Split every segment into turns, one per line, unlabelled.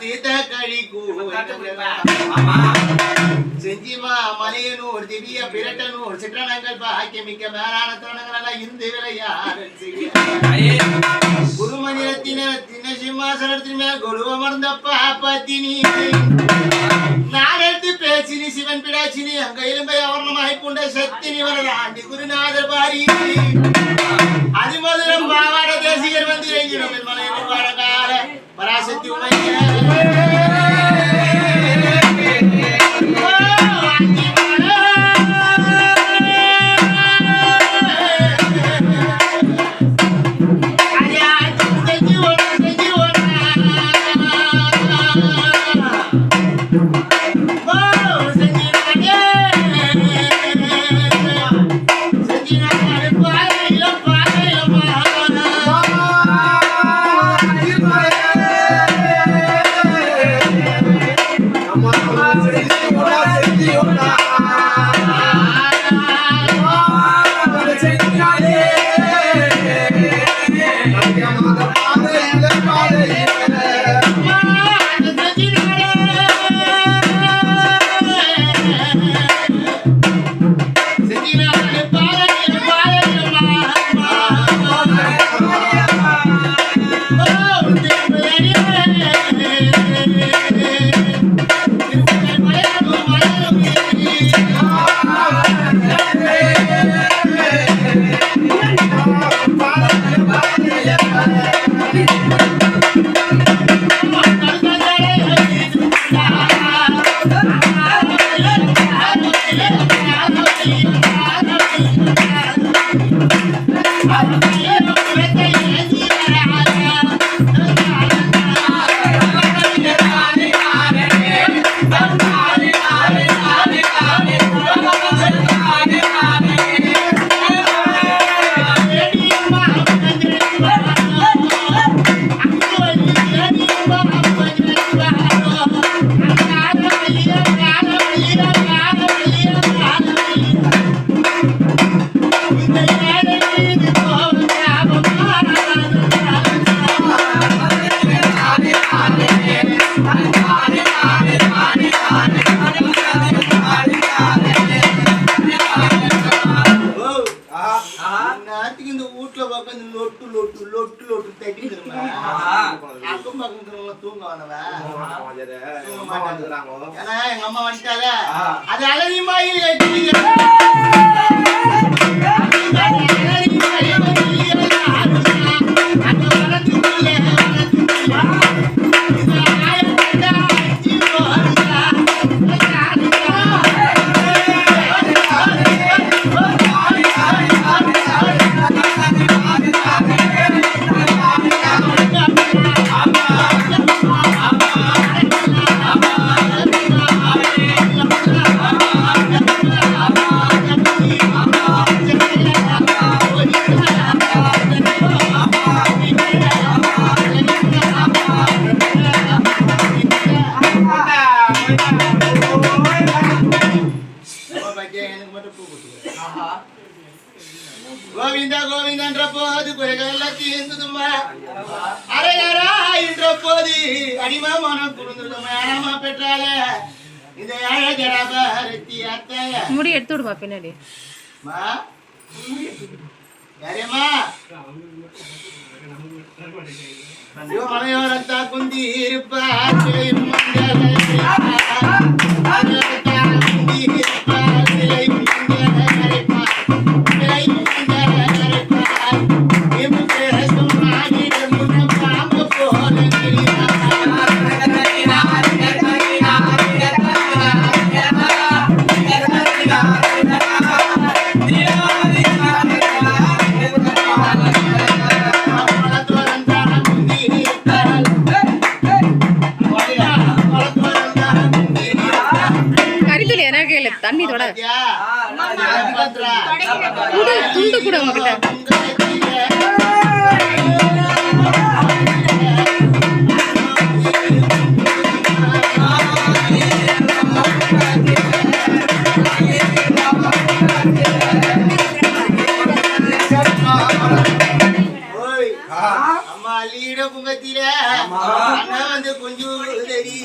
தீர்த்த கழிக்கூ செஞ்சிமா மலையனூர் திவ்ய பிரட்டனூர் சிற்றனங்கள் பாக்கியமிக்க மேலான தோணங்கள் எல்லாம் இருந்து விளையாட குருமணிரத்தின தின சிம்மாசனத்தின் மேல் கொலுவமர்ந்த பாப்பத்தினி நாடெடுத்து பேச்சினி சிவன் பிடாச்சினி அங்க எலும்பை அவர்ணமாய் கொண்ட சத்தினி வரலாண்டி குருநாதர் பாரி அதிமதுரம் பாவாட தேசிகர் வந்து எங்கிடும் மலையில் வாழகால பராசக்தி உமைய எங்க அம்மா வந்துட்டாங்க அது அழகி மாயில் கோவிந்தா கோவிந்தா என்ற போது குறைகள் தீர்ந்ததுமா அரையரா என்ற போது அடிமா மனம் குறுந்துடுமா பெற்றால இந்த அழகரத்தி அத்தைய
முடி எடுத்து விடுமா பின்னாடி
யாரேம்மா மலையோரத்தா குந்தி இருப்பார்
தண்ணி தொட துண்டு கூட உங்ககிட்ட அம்மா லீட குங்கத்தில அண்ணா வந்து கொஞ்சம்
சகோதரி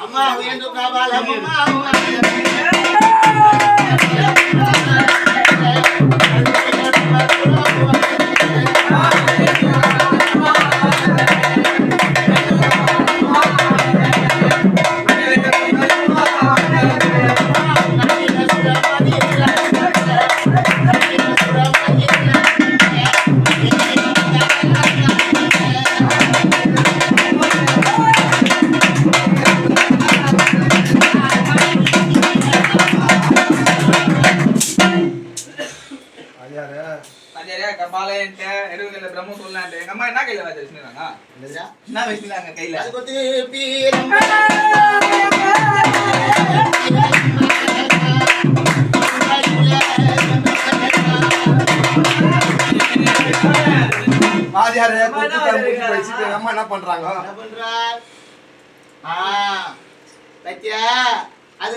அம்மா வேண்டும் காபாலம் அம்மா
பிரம்ம சொல்லாண்டு எங்க அம்மா என்ன கையில வச்சிருக்காங்க என்ன வச்சிருக்காங்க கையில
அது கொத்து பீரம்
வாதியாரே குத்து வச்சிட்டு அம்மா என்ன பண்றாங்க
என்ன பண்றார் பத்தியா அது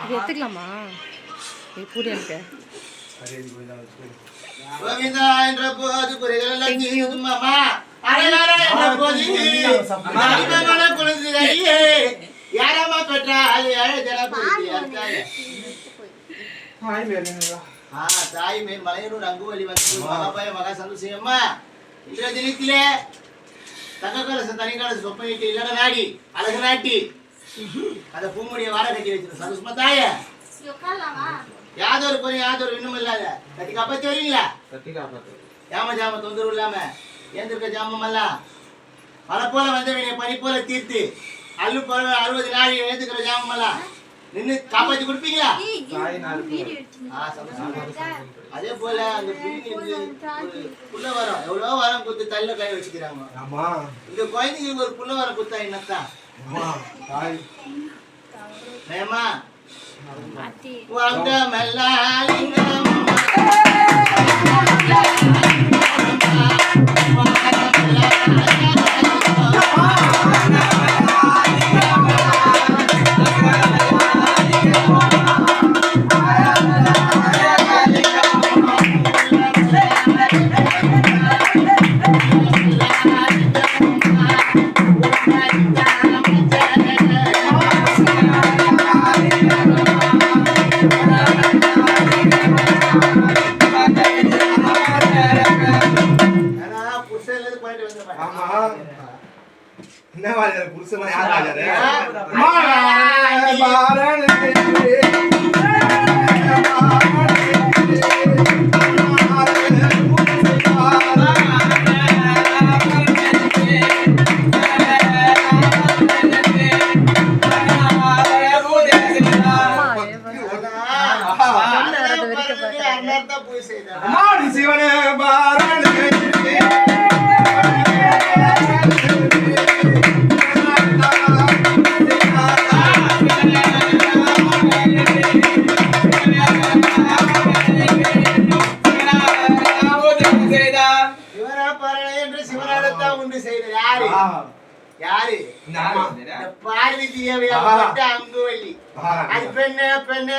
எடுத்துக்கலாமா எப்படி இருக்கு
கோவிந்தா என்ற போது குறைகள் எல்லாம் தீருமாமா அரையாரா என்ற போது மனிதமான குழந்தையே யாரம்மா பெற்றால் ஏழை ஜனபுரியார் தாய் மேல் மலையனூர் அங்குவலி வந்து மகாபாய மகா சந்தோஷம்மா இன்றைய தினத்திலே தங்கக்கலசம் தனிக்கலசம் சொப்பனிட்டு இல்லட நாடி அழகு நாட்டி அந்த பூமுடியை வார கட்டி வச்சிருக்கோம் சந்தோஷமா தாய யாதொரு பொருள் யாதொரு இன்னும் இல்லாத கட்டி காப்பாத்தி வரீங்களா ஜாம ஜாம தொந்தரவு இல்லாம ஏந்திருக்க ஜாமம் எல்லாம் மழை போல வந்தவனைய பனி போல தீர்த்து அல்லு போல 60 நாள் ஏந்துக்கிற ஜாமம் எல்லாம் நின்று காப்பாத்தி கொடுப்பீங்களா அதே போல அந்த புள்ள வரம் எவ்வளவு வரம் குத்து தள்ள கை வச்சுக்கிறாங்க இந்த குழந்தைங்களுக்கு ஒரு புள்ள வரம் குத்தா என்னத்தான் மேமா வாங்க மெல்லாலிங்கம்
என்ன வாஜாரே புருஷனா யார் வாஜாரே சிவனே பாரணே
யாரு பார்வதி அங்குவல்லி அது பெண்ண பெண்ண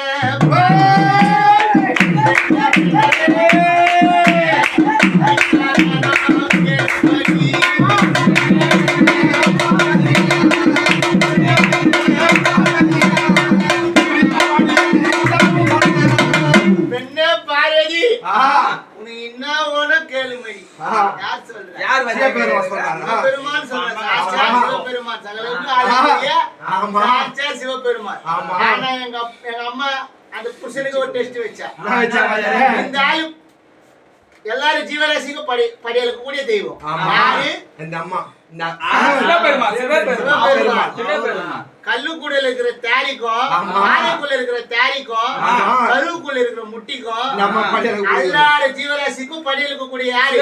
பெண்ண பார்வதி உனக்கு என்ன ஓன கேளுமை யார் சொல்ற
யார் வஜா
பெருமான் சொல்றாங்க பெருமான் சகலருக்கு ஆளுடைய சாட்சா சிவபெருமான் ஆனா எங்க அம்மா அந்த புருஷனுக்கு ஒரு டெஸ்ட் வச்சா இந்த ஆளு எல்லாரும் ஜீவராசிக்கும் படியலுக்கு கூடிய தெய்வம் யாரு
இந்த அம்மா
கல்லுக்குள்ள இருக்கிற தேரிக்கும் ஆனைக்குள்ள இருக்கிற தேரிக்கும் கருவுக்குள்ள இருக்கிற முட்டிக்கும் எல்லார ஜீவராசிக்கும் படியலுக்கு கூடிய யாரு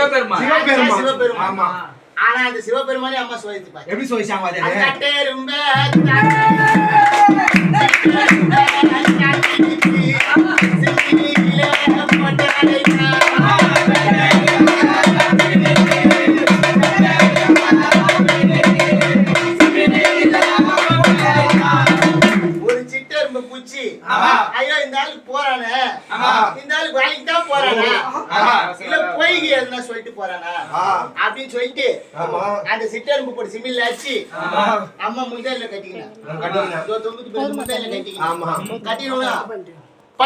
சிவபெருமான் ஆனா அந்த சிவபெருமானே அம்மா சோதித்து
எப்படி சொல்லிச்சாங்க
அமிச்சு
ஆமா.
ஐயோ இந்த ஆளுக்கு போறானே
ஆமா.
இந்த ஆளுக்கு வேலைக்கு தான் போறானா
ஆமா.
இல்ல பொய்க்கு எதுனா சொல்லிட்டு போறானா அப்படின்னு சொல்லிட்டு அந்த சிட்டெரும்பு போட்டு சிமில்ல அடிச்சு அம்மா முந்தாயில கட்டிக்கினா தொங்குது முந்தாயில கட்டிக்கினா கட்டிடுவா